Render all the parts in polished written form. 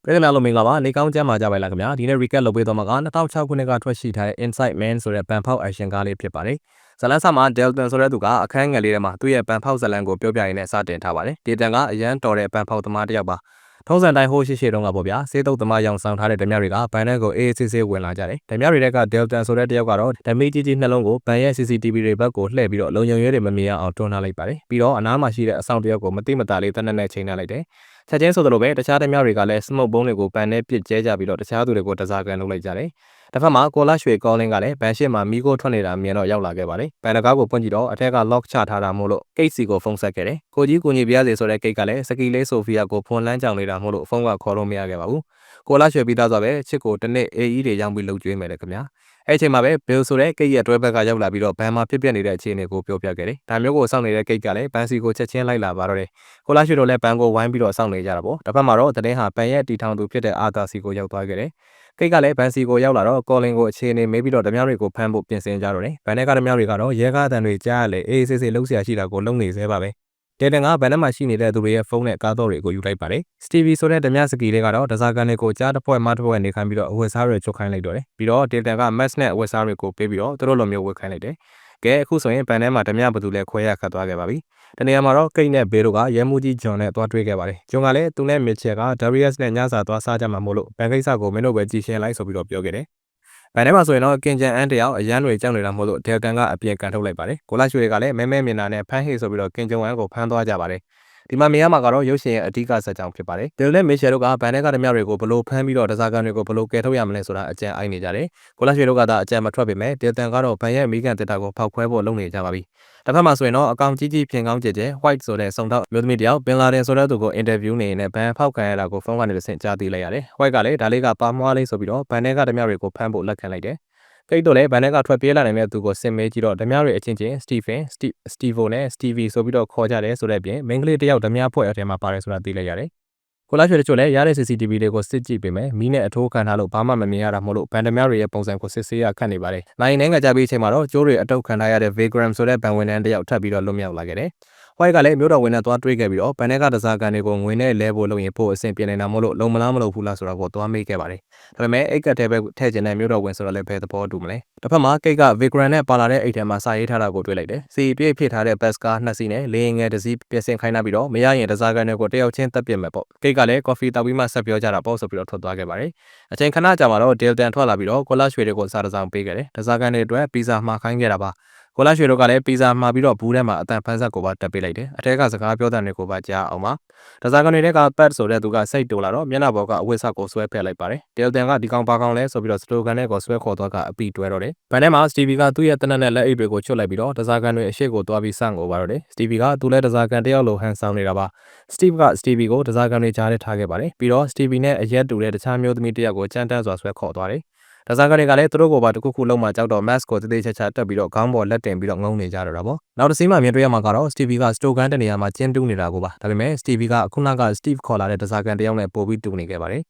ပြည်သူများလုံးမင်္ဂလာပါနေကောင်းကျမ်းမှာကြပါလားခင်ဗျာဒီနေ့ recap လုပ်ပေးသွားမှာက2006ခုနှစ်ကထွက်ရှိထားတဲ့ Inside Man ဆိုတဲ့ဘန်ဖောက် action ကားလေးဖြစ်ပါတယ်ဇလန်းဆာမှာ Delton ဆိုတဲ့သူကအခန်းငယ်လေးထဲမှာသူ့ရဲ့ဘန်ဖောက်ဇလန်းကိုပြောပြရင်းနဲ့စတင်ထားပါတယ်ဒေတန်ကအရန်တော်တဲ့ဘန်ဖောက်သမားတစ်ယောက်ပါထုံးစံတိုင်းဟိုးရှိတုန်းကပေါ့ဗျာစေးတုပ်သမားရောင်ဆောင်ထားတဲ့ဓမြတွေကဘန်ထဲကိုအေးအေးဆေးဆေးဝင်လာကြတယ်ဓမြတွေထဲက Delton ဆိုတဲ့တယောက်ကတော့ဓမေးကြီးကြီးနှလုံးကိုဘန်ရဲ့ CCTV တွေဘက်ကိုလှည့်ပြီးတော့လုံခြုံရေးတွေမမြင်အောင်တွန်းထားလိုက်ပါတယ်ပြီးတော့အနားမှာရှိတဲ့အဆောင်တယောက်ကိုမတိမတာလေးတနက်နဲ့ချိန်ထားလိုက်တယ်ချက်ချင်းဆိုသလိုပဲတခြားဓမြတွေကလည်း smoke ဘုံတွေကိုဘန်နဲ့ပစ်ကျဲကြပြီးတော့တခြားသူတွေကိုတစားကန်လုပ်လိုက်ကြတယ်တစ်ဖက်မှာကိုလာရွှေကောလင်းကလည်းဘန်ရှစ်မှာမီးခိုးထွက်နေတာမြင်တော့ရောက်လာခဲ့ပါတယ်ဘန်တကားကိုပွင့်ကြည့်တော့အထက်က lock ချထားတာမို့လို့ကိတ်စီကိုဖုန်းဆက်ခဲ့တယ်ကိုကြီးကိုညီပြရစီဆိုတဲ့ကိတ်ကလည်းစကီလေးဆိုဖီယာကိုဖွန်လန်းကြောင်နေတာမို့လို့ဖုန်းကခေါ်လို့မရခဲ့ပါဘူးကိုလာရွှေပြီးသားဆိုပဲချစ်ကိုတနေ့အေးကြီးတွေရောင်းပြီးလှုပ်ကြွေးမယ်လေခင်ဗျာအဲ့ချိန်မှာပဲဘီလ်ဆိုတဲ့ကိတ်ရဲ့တွဲဘက်ကရောက်လာပြီးတော့ဘန်မှာဖြစ်ပျက်နေတဲ့အခြေအနေကိုပြောပြခဲ့တယ်ဒါမျိုးကိုစောင့်နေတဲ့ကိတ်ကလည်းဘန်စီကိုချက်ချင်းလိုက်လာပါတော့တယ်ကိုလာရွှေတို့လည်းဘန်ကိုဝိုင်းပြီးတော့စောင့်နေကြတာပေါ့တစ်ဖက်မှာတော့တတင်းဟာဘန်ရဲ့တီထောင်သူဖြစ်တဲ့အာသာစီကိုရောက်သွားခဲ့တယ်ကိတ်ကလည်းဘန်စီကိုရောက်လာတော့ကော်လင်ကိုအခြေအနေမေးပြီးတော့ဓမြတွေကိုဖမ်းဖို့ပြင်ဆင်ကြတော့တယ်ဘန်နဲ့ကဓမြတွေကတော့ရဲကားအတန်တွေကြားရလေအေးအေးဆေးဆေးလှုပ်ရှားရှိတာကိုလုံနေသေးပါပဲဒေတန်ကဘန်ထဲမှာရှိနေတဲ့သူတွေရဲ့ဖုန်းနဲ့ကားတော်တွေကိုယူလိုက်ပါတယ်စတီဗီဆိုတဲ့ဓမြစကီလေးကတော့ဒဇာကန်တွေကိုကြားတစ်ဖွဲ့မှတစ်ဖွဲ့နေခိုင်းပြီးတော့အဝတ်စားတွေချုပ်ခိုင်းလိုက်တော့တယ်ပြီးတော့ဒေတန်ကမက်စ်နဲ့အဝတ်စားတွေကိုပေးပြီးတော့သူတို့လိုမျိုးဝတ်ခိုင်းလိုက်တယ်ကဲအခုဆိုရင်ဘန်ထဲမှာဓမြဘသူလဲခွဲရခတ်သွားခဲ့ပါပြီတနေရာမှာတော့ကိတ်နဲ့ဘေးတို့ကရဲမှုကြီးဂျွန်နဲ့သွားတွေ့ခဲ့ပါတယ်ဂျွန်ကလည်းသူနဲ့မစ်ချယ်ကဒါရီယက်စ်နဲ့ညစာသွားစားကြမှာမို့လို့ဘန်ကိစ္စကိုမင်းတို့ပဲကြည်ရှင်းလိုက်ဆိုပြီးတော့ပြောခဲ့တယ်ဘန်ထဲမှာဆိုရင်တော့ကင်ဂျန်အန်တယောက်အရန်တွေကြောက်နေတာမို့လို့ဒေလတန်ကအပြေကန်ထုတ်လိုက်ပါတယ်ကိုလာရွှေတွေကလည်းမဲမဲမြင်တာနဲ့ဖမ်းဟေ့ဆိုပြီးတော့ကင်ဂျန်အန်ကိုဖမ်းသွားကြပါတယ်ဒီမှာမြင်ရမှာကတော့ရုပ်ရှင်ရဲ့အဓိကဇာတ်ကြောင်ဖြစ်ပါတယ်။ဒယ်လ်နဲ့မစ်ရှယ်တို့ကဘန်ထဲကဓမြတွေကိုဘလို့ဖမ်းပြီးတော့ဒဇာကန်တွေကိုဘလို့ကယ်ထုတ်ရမလဲဆိုတာအကြံအိုက်နေကြတယ်။ကိုလာရွှေတို့ကသာအကြံမထွက်ပေမဲ့ဒေတန်ကတော့ဘန်ရဲ့မိကန်တက်တာကိုဖောက်ခွဲဖို့လုပ်နေကြပါပြီ။တစ်ဖက်မှာဆိုရင်တော့အကောင်ကြီးကြီးဖြင်ကောင်းကျဲကျဲ white ဆိုတဲ့စုံတော့မျိုးသမီးတယောက်ပင်လာတယ်ဆိုတဲ့သူကိုအင်တာဗျူးနေနဲ့ဘန်ဖောက်ခံရတာကိုဖုန်းကနေတစ်ဆင့်ကြားသိလိုက်ရတယ်။ white ကလည်းဒါလေးကပါမွားလေးဆိုပြီးတော့ဘန်ထဲကဓမြတွေကိုဖမ်းဖို့လက်ခံလိုက်တယ်။ကိတ်တော့လည်းဘန်ထဲကထွက်ပြေးလာနိုင်တဲ့သူကိုစစ်မေးကြည့်တော့ဓမြတွေအချင်းချင်းစတီဗင်စတီဗိုနဲ့စတီဗီဆိုပြီးတော့ခေါ်ကြတယ်ဆိုတဲ့ပြင်မိန်းကလေးတယောက်ဓမြဖွဲ့အထဲမှာပါတယ်ဆိုတာသိလိုက်ရတယ်။ကိုလာရွှေတို့လည်းရတဲ့ CCTV တွေကိုစစ်ကြည့်ပေမဲ့မီးနဲ့အထိုးခံထားလို့ဘာမှမမြင်ရတာမို့လို့ဘန်ဓမြတွေရဲ့ပုံစံကိုစစ်ဆေးရခက်နေပါတယ်။နိုင်နိုင်ငံကြပြီးအချိန်မှာတော့ကျိုးတွေအတုပ်ခံထားရတဲ့ Vagram ဆိုတဲ့ဘန်ဝန်ထမ်းတယောက်ထပ်ပြီးတော့လွတ်မြောက်လာခဲ့တယ်။ဝိုက်ကလည်းမျိုးတော်ဝင်နဲ့သွားတွေးခဲ့ပြီးတော့ဘန်ထဲကဒဇာကန်တွေကိုငွေနဲ့လဲဖို့လုပ်ရင်ဖို့အဆင်ပြေနေတာမို့လို့လုံမလားမလို့ဘူးလားဆိုတော့ကိုသွားမေးခဲ့ပါတယ်။ဒါပေမဲ့အိတ်ကတ်ထဲပဲထည့်ကျင်တဲ့မျိုးတော်ဝင်ဆိုတော့လည်းဘယ်သဘောတူမလဲ။တစ်ဖက်မှာကိတ်က Vagram နဲ့ပါလာတဲ့အိတ်ထဲမှာစာရေးထားတာကိုတွေ့လိုက်တယ်။စီပြည့်ဖြစ်ထားတဲ့ bus ကား2စီးနဲ့လေယာဉ်ငယ်တစ်စီးပြင်ဆင်ခိုင်းထားပြီးတော့မရရင်ဒဇာကန်တွေကိုတယောက်ချင်းတက်ပြစ်မယ်ပေါ့။ကိတ်ကလည်း coffee တောက်ပြီးမှဆက်ပြောကြတာပေါ့ဆိုပြီးတော့ထွက်သွားခဲ့ပါတယ်။အချိန်ခဏကြာမှာတော့ Delton ထွက်လာပြီးတော့ကိုလာရွှေတွေကိုစားတစောင်းပေးခဲ့တယ်။ဒဇာကန်တွေအတွက်ပီဇာမှာခိုင်းခဲ့တာပါ။ကိုလာရွှေတို့ကလည်းပီဇာမှာပြီးတော့ဘူးထဲမှာအတန်ဖန်းဆက်ကိုပါတက်ပေးလိုက်တယ်။အထက်ကစကားပြောတဲ့တွေကိုပါကြားအောင်ပါ။ဒဇာကန်တွေကပတ်ဆိုတဲ့သူကစိတ်တူလာတော့မျက်နှာပေါ်ကအဝတ်ဆက်ကိုဆွဲဖက်လိုက်ပါတယ်။ဒေလတန်ကဒီကောင်ပါကောင်လဲဆိုပြီးတော့စတိုကန်နဲ့ကိုဆွဲခေါ်သွားကအပီတွဲတော့တယ်။ဘန်ထဲမှာစတီဗီကသူ့ရဲ့တနက်နဲ့လက်အိတ်တွေကိုချွတ်လိုက်ပြီးတော့ဒဇာကန်တွေအရှိကိုသွားပြီးစန့်ကိုပါတော့တယ်။စတီဗီကသူ့လဲဒဇာကန်တယောက်လိုဟန်ဆောင်နေတာပါ။စတီဗကစတီဗီကိုဒဇာကန်တွေကြားထဲထားခဲ့ပါတယ်။ပြီးတော့စတီဗီနဲ့အရက်တူတဲ့တခြားမျိုးသမီးတယောက်ကိုကြမ်းတမ်းစွာဆွဲခေါ်သွားတယ်။ဒဇာကန်တွေကလည်းသူတို့ကိုပါတခုခုလုံးမှကြောက်တော့ mask ကိုတေးချာတက်ပြီးတော့ခေါင်းပေါ်လက်တင်ပြီးတော့ငုံနေကြတော့တာပေါ့နောက်တစ်စီးမှမြင်တွေ့ရမှာကတော့ Stevie က store ကန်တနေရာမှာကျင်းတူးနေတာကိုပါဒါပေမဲ့ Stevie ကခုနက Steve ခေါ်လာတဲ့ဒဇာကန်တယောက်နဲ့ပို့ပြီးတူနေခဲ့ပါတယ်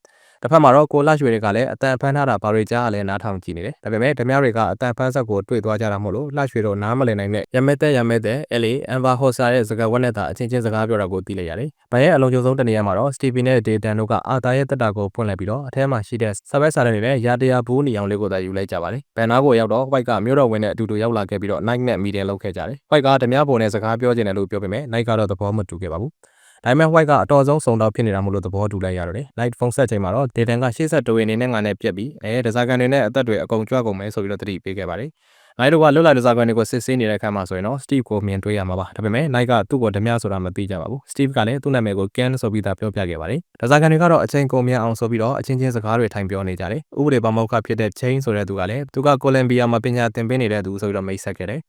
တစ်ဖက်မှာတော့ကိုလာရွှေတွေကလည်းအတန်ဖမ်းထားတာဘာတွေကြားရလဲနားထောင်ကြည့်နေတယ်ဒါပေမဲ့ဓမြတွေကအတန်ဖမ်းဆက်ကိုတွေ့သွားကြတာမို့လို့လှရွှေတို့နားမလည်နိုင်တဲ့ရမဲတဲ့အဲလီအန်ဗာဟော့ဆာရဲ့စကားဝက်နဲ့သာအချင်းချင်းစကားပြောတာကိုသိလိုက်ရတယ်။ဘန်ရဲ့အလုံးကျုံဆုံးတနေရာမှာတော့ Stevie နဲ့ Dayton တို့ကအာတာရဲ့တက်တာကိုဖွင့်လိုက်ပြီးတော့အထဲမှာရှိတဲ့စပက်စာတွေနဲ့ရာတရားဘူးနေအောင်လေးကိုသာယူလိုက်ကြပါတယ်။ဘန်နာကိုရောက်တော့ White ကမျိုးတော်ဝင်နဲ့အတူတူရောက်လာခဲ့ပြီးတော့ Night နဲ့ meeting လုပ်ခဲ့ကြတယ်။ White ကဓမြပုံနဲ့စကားပြောချင်တယ်လို့ပြောပေမဲ့ Night ကတော့သဘောမတူခဲ့ပါဘူး။ဒါပေမဲ့ white ကအတော်ဆုံးစုံတော့ဖြစ်နေတာမို့လို့သဘောတူလိုက်ရတော့တယ် light ဖုန်းဆက်ချိန်မှာတော့ Dayton ကရှေ့ဆက်တိုးရင်နဲ့ငါနဲ့ပြက်ပြီးဒဇာကန်တွေနဲ့အသက်တွေအကုန်ကြွကုန်မယ်ဆိုပြီးတော့တတိပေးခဲ့ပါတယ်Night တို့ကလွတ်လာဒဇာကန်တွေကိုစစ်ဆေးနေတဲ့အခါမှာဆိုရင်တော့ Steve ကိုမြင်တွေ့ရမှာပါဒါပေမဲ့ Night ကသူ့ကိုဓမြဆိုတာမသိကြပါဘူး Steve ကလည်းသူ့နာမည်ကို Ken ဆိုပြီးသားပြောပြခဲ့ပါတယ်ဒဇာကန်တွေကတော့အချိန်ကုန်မြန်အောင်ဆိုပြီးတော့အချင်းချင်းစကားတွေထိုင်ပြောနေကြတယ်ဥပဒေပါမောက္ခဖြစ်တဲ့ Chain ဆိုတဲ့သူကလည်းသူကကိုလမ်ဘီယာမှာပညာသင်ပေးနေတဲ့သူဆိုပြီးတော့မိတ်ဆက်ခဲ့တယ်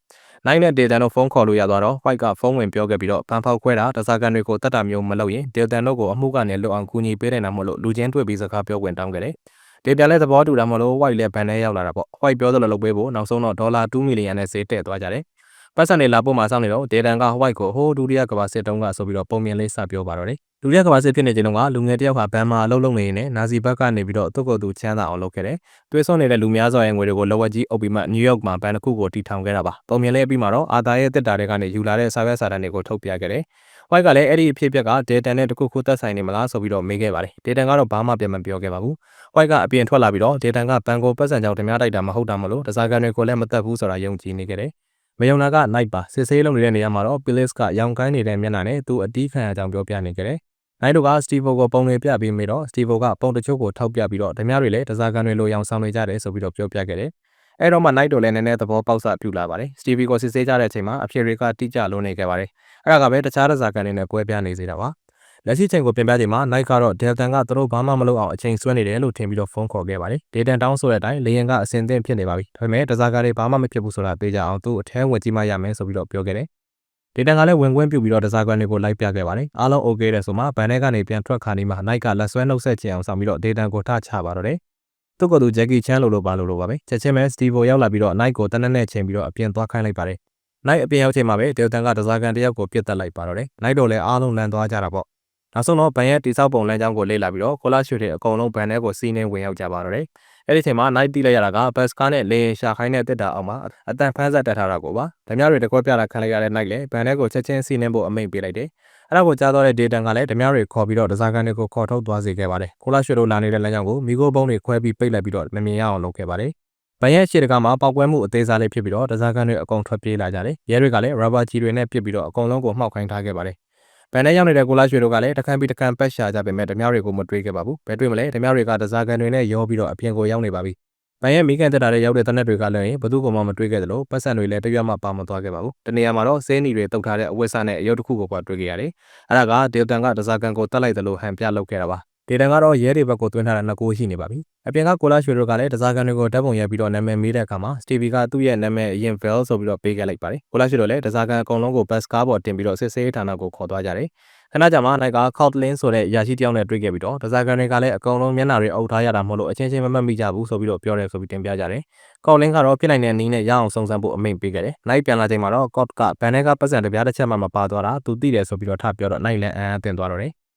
Night နဲ့ Dayton တို့ဖုန်းခေါ်လို့ရသွားတော့ White ကဖုန်းဝင်ပြောခဲ့ပြီးတော့ဘန်ဖောက်ခွဲတာဒဇာကန်တွေကိုတတ်တာမျိုးမလုပ်ရင် Dayton တို့ကိုအမှုကနေလွတ်အောင်ကူညီပေးနေတာမို့လို့လူချင်းတွေ့ပြီးစကားပြောဝင်တောင်းခဲ့တယ်Dayton လည်းသဘောတူတာမလို့ White လည်းဘန်ထဲရောက်လာတာပေါ့ White ပြောသလိုလုပ်ပေးဖို့နောက်ဆုံးတော့$2 မီလီယံနဲ့ဈေးတက်သွားကြတယ်ပတ်စံနေလာပို့မှာစောင့်နေတော့ Dayton က White ကိုဟိုးဒုတိယကမ္ဘာစစ်တုန်းကဆိုပြီးတော့ပုံမြင်လေးစပြောပါတော့တယ် လူရက်ကဘာစစ်ဖြစ်နေချိန်တုန်းကလူငယ်တယောက်ဟာဘန်မှာအလုပ်လုပ်နေရင်နာဇီဘက်ကနေပြီးတော့သူ့ကိုယ်သူချမ်းသာအောင်လုပ်ခဲ့တယ်။သွေးစွန်းနေတဲ့လူများစွာရဲ့ငွေတွေကိုလော်ဝက်ကြီးအုပ်ပြီးမှနယူးယောက်မှာဘန်တစ်ခုကိုတီထောင်ခဲ့တာပါ။ပုံမြင်လေးအပြီးမှာတော့အာသာရဲ့တစ်တာတွေကနေယူလာတဲ့စာရွက်စာတမ်းတွေကိုထုတ်ပြခဲ့တယ်။ White ကလည်းအဲ့ဒီအဖြစ်အပျက်ကဒေတန်နဲ့တခုခုသက်ဆိုင်နေမလားဆိုပြီးတော့မေးခဲ့ပါတယ်။ဒေတန်ကတော့ဘာမှပြန်မပြောခဲ့ပါဘူး။ White ကအပြင်ထွက်လာပြီးတော့ဒေတန်ကဘန်ကိုပတ်စံကြောင်ဓမြတိုက်တာမဟုတ်တာမလို့တစားကန်တွေကိုလည်းမတက်ဘူးဆိုတာယုံကြည်နေခဲ့တယ်။မယုံနာက Night ပါစစ်ဆေးလုပ်နေတဲ့နေရာမှာတော့ Police ကရောင်ကိုင်းနေတဲ့မျက်နှာနဲ့သူအတီးခံရကြောင်းပြောပြနေခဲ့တယ်။နိုင်တို့က Steve ကိုပုံတွေပြပြီးမိတော့ Steve ကပုံတချို့ကိုထောက်ပြပြီးတော့ဓမြတွေလည်းတစားကန်တွေလိုရောင်ဆောင်နေကြတယ်ဆိုပြီးတော့ပြောပြခဲ့တယ်။အဲ့တော့မှ Night တို့လည်းနည်းနည်းသဘောပေါက်စပြူလာပါတယ်။ Steve ကိုစစ်ဆေးကြတဲ့အချိန်မှာအဖြစ်တွေကတိကျလွန်နေခဲ့ပါတယ်။အဲ့ဒါကပဲတခြားတစားကန်တွေနဲ့ပွဲပြနေစေတာပါ။လက်ရှိချိန်ကိုပြင်ပြချိန်မှာ Night ကတော့ Delton ကသူတို့ဘာမှမလုပ်အောင်အချိန်ဆွဲနေတယ်လို့ထင်ပြီးတော့ဖုန်းခေါ်ခဲ့ပါတယ်။ Delton တောင်းဆိုတဲ့အတိုင်းလေရင်ကအစင်သင့်ဖြစ်နေပါပြီ။ဒါပေမဲ့တစားကန်တွေဘာမှမဖြစ်ဘူးဆိုတာသိကြအောင်သူ့အထဲဝင်ကြည့်မှရမယ်ဆိုပြီးတော့ပြောခဲ့တယ်။ဒေတန်ကလည်းဝင်ခွင့်ပြုပြီးတော့တစားကန်တွေကိုလိုက်ပြခဲ့ပါတယ်။အားလုံး okay တဲ့ဆိုမှဘန်ထဲကနေပြန်ထွက်ခါနေမှာ Night ကလက်ဆွဲနှုတ်ဆက်ချင်အောင်ဆောင်ပြီးတော့ဒေတန်ကိုထချပါတော့တယ်။သူ့ကိုယ်သူ Jackie Chan လိုပါလို့ပါပဲ။ချက်ချင်းပဲ Steve ရောက်လာပြီးတော့ Night ကိုတနက်နဲ့ချိန်ပြီးတော့အပြင်သွားခိုင်းလိုက်ပါတယ်။ Night အပြင်ရောက်ချိန်မှာပဲဒေတန်ကတစားကန်တယောက်ကိုပြစ်တက်လိုက်ပါတော့တယ်။ Night တို့လည်းအားလုံးလန့်သွားကြတာပေါ့။နောက်ဆုံးတော့ဘန်ရဲ့တိဆောက်ပုံလမ်းကြောင်းကိုလေ့လာပြီးတော့ကိုလာရွှေတွေအကုန်လုံးဘန်ထဲကိုစီးနှင်းဝင်ရောက်ကြပါတော့တယ်။အဲ့ဒီချိန်မှာ Night တိလိုက်ရတာကဘတ်စကားနဲ့လေရင်ရှာခိုင်းတဲ့တစ်တာအောင်မှာအတန်ဖန်းဆက်တက်ထားတာကိုပါ။ဓမြတွေတကွက်ပြတာခံလိုက်ရတဲ့ Night လည်းဘန်ထဲကိုချက်ချင်းစီးနှင်းဖို့အမိန့်ပေးလိုက်တယ်။အဲ့ဒါကိုကြားတော့တဲ့ဒေတန်ကလည်းဓမြတွေခေါ်ပြီးတော့တစားကန်တွေကိုခေါ်ထုတ်သွားစေခဲ့ပါတယ်။ကိုလာရွှေတို့လာနေတဲ့လမ်းကြောင်းကိုမိခိုးပုံးတွေခွဲပြီးပိတ်လိုက်ပြီးတော့မမြင်ရအောင်လုပ်ခဲ့ပါတယ်။ဘန်ရဲ့ရှေ့တကားမှာပောက်ကွဲမှုအသေးစားလေးဖြစ်ပြီးတော့တစားကန်တွေအကုန်ထွက်ပြေးလာကြတယ်။ရဲတွေကလည်း rubber ကြီးတွေနဲ့ပစ်ပြီးတော့အကုန်လုံးကိုမှောက်ခိုင်းထားခဲ့ပါတယ်။ဘန်ထဲရောက်နေတဲ့ကိုလာရွှေတို့ကလည်းတခန့်ပြီးတခန့်ပက်ရှာကြပေမဲ့ဓမြတွေကိုမတွေးခဲ့ပါဘူး။ဘယ်တွေးမလဲဓမြတွေကတစားကန်တွေနဲ့ရောပြီးတော့အပြင်ကိုရောက်နေပါပြီ။ဘန်ရဲ့မိကန်တက်တာတွေရောက်တဲ့တနက်တွေကလည်းဘသူ့ကမှမတွေးခဲ့သလိုပတ်စံတွေလည်းတရွတ်မှပါမသွားခဲ့ပါဘူး။တနေရာမှာတော့စဲနီတွေတုတ်ထားတဲ့အဝတ်စားနဲ့အယုတ်တစ်ခုကိုပါတွေ့ခဲ့ရတယ်။အဲ့ဒါကဒေတန်ကတစားကန်ကိုတက်လိုက်သလိုဟန်ပြလုပ်ခဲ့တာပါ။ဒေတန်ကတော့ရဲတွေဘက်ကိုတွင်းထားတဲ့နှစ်ကိုရှိနေပါပြီ။အပြင်ကကိုလာရွှေတို့ကလည်းတစားကန်တွေကိုဓာတ်ပုံရိုက်ပြီးတော့နာမည်မေးတဲ့အခါမှာ Stevie ကသူ့ရဲ့နာမည်အရင် Vel ဆိုပြီးတော့ပေးခဲ့လိုက်ပါတယ်။ကိုလာရွှေတို့လည်းတစားကန်အကုန်လုံးကိုဘတ်စကားပေါ်တင်ပြီးတော့စစ်ဆေးဌာနကိုခေါ်သွားကြတယ်။ခဏကြာမှနိုင်က Cotlin ဆိုတဲ့အရာရှိတယောက်နဲ့တွေ့ခဲ့ပြီးတော့တစားကန်တွေကလည်းအကုန်လုံးမျက်နှာတွေအုပ်ထားရတာမဟုတ်လို့အချင်းချင်းမမှတ်မိကြဘူးဆိုပြီးတော့ပြောတယ်ဆိုပြီးတင်ပြကြတယ်။ Cotlin ကတော့ဖြစ်နိုင်တဲ့နည်းနဲ့ရအောင်စုံစမ်းဖို့အမိန့်ပေးခဲ့တယ်။ Night ပြန်လာချိန်မှာတော့ Cot ကဘန်ထဲကပတ်စံတပြားတစ်ချက်မှမပါသွားတာသူသိတယ်ဆိုပြီးတော့ထပြောတော့ Night လည်းအံ့အားသင့်သွားတော့တယ်။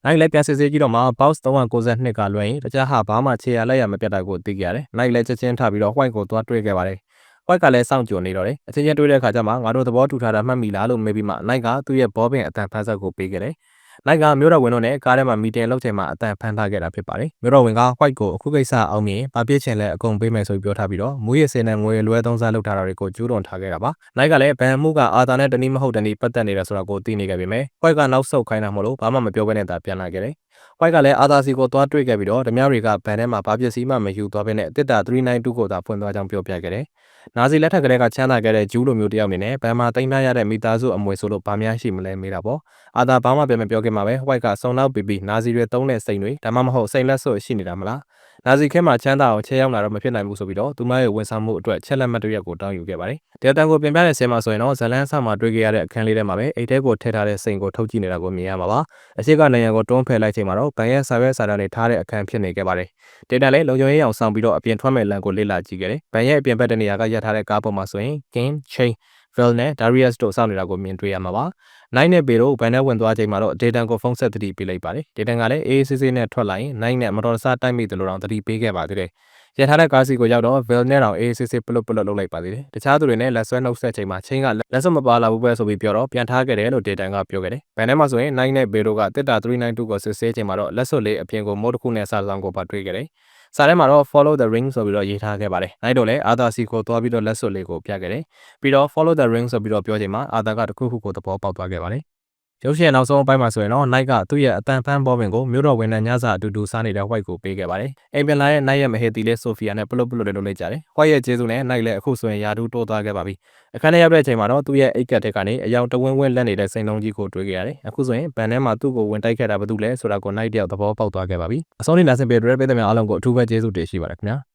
Night လည်းပြန်စစ်ဆေးကြည့်တော့မှ Box 392ကလွှဲရင်တခြားဟာဘာမှခြေရလက်ရမပြတ်တာကိုသိခဲ့ရတယ်။ Night လည်းချက်ချင်းထပြီးတော့ White ကိုသွားတွေ့ခဲ့ပါတယ်။ White ကလည်းစောင့်ကြိုနေတော့တယ်။အချင်းချင်းတွေ့တဲ့အခါကျမှငါတို့သဘောတူထားတာမှတ်မိလားလို့မေးပြီးမှ Night ကသူ့ရဲ့ဘောပင်အတန်ဖန်းဆက်ကိုပေးခဲ့တယ်။ Night ကမြို့တော်ဝင်တို့နဲ့ကားထဲမှာမီတင်လုပ်ချိန်မှာအတန်ဖန်းထားခဲ့တာဖြစ်ပါတယ်။မြို့တော်ဝင်က White ကိုအခုကိစ္စအောင်မြင်ဘာပြစ်ချင်လဲအကုန်ပေးမယ်ဆိုပြီးပြောထားပြီးတော့မူရစ်စင်နဲ့ငွေလွှဲသုံးစားလုပ်ထားတာတွေကိုကျူးလွန်ထားခဲ့တာပါ။ Night ကလည်းဘန်မှုကအာသာနဲ့တနည်းမဟုတ်တနည်းပတ်သက်နေတာဆိုတာကိုသိနေခဲ့ပေမဲ့ White ကနောက်ဆုတ်ခိုင်းတာမလို့ဘာမှမပြောဘဲနဲ့သာပြန်လာခဲ့တယ်။ White ကလည်းအာသာစီကိုသွားတွေ့ခဲ့ပြီးတော့ဓမြတွေကဘန်ထဲမှာဘာပစ္စည်းမှမယူသွားဘဲနဲ့တစ်တာ392ကိုသာဖွင့်သွားကြောင်းပြောပြခဲ့တယ်။နာဇီလက်ထက်ကလေးကချမ်းသာခဲ့တဲ့ဂျူးလိုမျိုးတယောက်အနေနဲ့ဘန်မှာတိမ့်ထားရတဲ့မိသားစုအမွေဆိုလို့ဗာများရှိမလဲမေးတာပေါ့။အာသာဘာမှပြန်မပြောခင်မှာပဲ White ကစုံနောက်ပြီးနာဇီတွေတုံးတဲ့စိန်တွေဒါမှမဟုတ်စိန်လက်စွပ်ရှိနေတာမလား။နာဇီခဲမှာချမ်းသာအောင်ချဲရောက်လာတော့မဖြစ်နိုင်ဘူးဆိုပြီးတော့သူမရဲ့ဝန်ဆောင်မှုအတွက်ချက်လက်မှတ်တရက်ကိုတောင်းယူခဲ့ပါတယ်။ဒေတန်ကိုပြင်ပြတဲ့ဆဲမှာဆိုရင်တော့ဇလန်းဆာမှာတွေ့ခဲ့ရတဲ့အခန်းလေးထဲမှာပဲအိတ်ထဲကိုထည့်ထားတဲ့စိန်ကိုထုတ်ကြည့်နေတာကိုမြင်ရမှာပါ။အရှိကနိုင်ငံကိုတွန်းဖယ်လိုက်ချိန်မှာတော့ဘန်ရဲ့စာရွက်စာတမ်းတွေထားတဲ့အခန်းဖြစ်နေခဲ့ပါတယ်။ဒေတန်လည်းလုံခြုံရေးအောင်ဆောင်ပြီးတော့အပြင်ထွက်မဲ့လမ်းကိုလေ့လာကြည့်ခဲ့တယ်။ဘန်ရဲ့အပြင်ဘက်တနေရာကရပ်ထားတဲ့ကားပေါ်မှာဆိုရင် Kim, Chain, Vel နဲ့ Darius တို့စောင့်နေတာကိုမြင်တွေ့ရမှာပါ။ Night နဲ့ Bay တို့ဘန်ထဲဝင်သွားချိန်မှာတော့ဒေတန်ကိုဖုန်းဆက်သတိပေးလိုက်ပါတယ်။ဒေတန်ကလည်းအေးဆေးဆေးနဲ့ထွက်လာရင် Night နဲ့မတော်တဆတိုက်မိတယ်လို့တော့သတိပေးခဲ့ပါသေးတယ်။ရထားတဲ့ကားစီကိုရောက်တော့ Vel နဲ့တောင်အေးဆေးဆေးပလွတ်ပလွတ်လုပ်လိုက်ပါသေးတယ်။တခြားသူတွေနဲ့လက်ဆွဲနှုတ်ဆက်ချိန်မှာချင်းကလက်စွပ်မပါလာဘူးပဲဆိုပြီးပြောတော့ပြန်ထားခဲ့တယ်လို့ဒေတန်ကပြောခဲ့တယ်။ဘန်ထဲမှာဆိုရင် Night နဲ့ Bay တို့ကတစ်တာ392ကိုစစ်ဆေးချိန်မှာတော့လက်စွပ်လေးအပြင်ကိုမိုးတစ်ခုနဲ့စာဆောင်ကိုပါတွေ့ခဲ့တယ်။စာထဲမှာတော့ follow the ring ဆိုပြီးတော့ရေးထားခဲ့ပါတယ်။ Night တို့လည်းအာသာစီကိုသွားပြီးတော့လက်စွပ်လေးကိုပြခဲ့တယ်။ပြီးတော့ follow the ring ဆိုပြီးတော့ပြောချိန်မှာအာသာကတခုခုကိုသဘောပေါက်သွားခဲ့ပါတယ်။ရုပ်ရှင်နောက်ဆုံးအပိုင်းမှာဆိုရင်တော့ Night ကသူ့ရဲ့အတန်ဖန်းဘောပင်ကိုမြို့တော်ဝင်တဲ့ညစာအတူတူစားနေတဲ့ White ကိုပေးခဲ့ပါတယ်။အိမ်ပြန်လာတဲ့ Night ရဲ့မဟေတီလေး Sophia နဲ့ပလွတ်ပလွတ်တွေလုပ်လိုက်ကြတယ်။ White ရဲ့ကျေးဇူးနဲ့ Night လည်းအခုဆိုရင်ယာတူးတိုးသွားခဲ့ပါပြီ။အခန်းထဲရောက်တဲ့အချိန်မှာတော့သူ့ရဲ့အိတ်ကက်တဲ့ကနေအယောင်တဝင်းဝင်းလက်နေတဲ့စိန်လုံးကြီးကိုတွေ့ခဲ့ရတယ်။အခုဆိုရင်ဘန်ထဲမှာသူ့ကိုဝင်တိုက်ခဲ့တာဘာလို့လဲဆိုတာကို Night တယောက်သဘောပေါက်သွားခဲ့ပါပြီ။အဆုံးထိနားဆင်ပေးတဲ့ပြည်သူများအားလုံးကိုအထူးပဲကျေးဇူးတင်ရှိပါတယ်ခင်ဗျာ။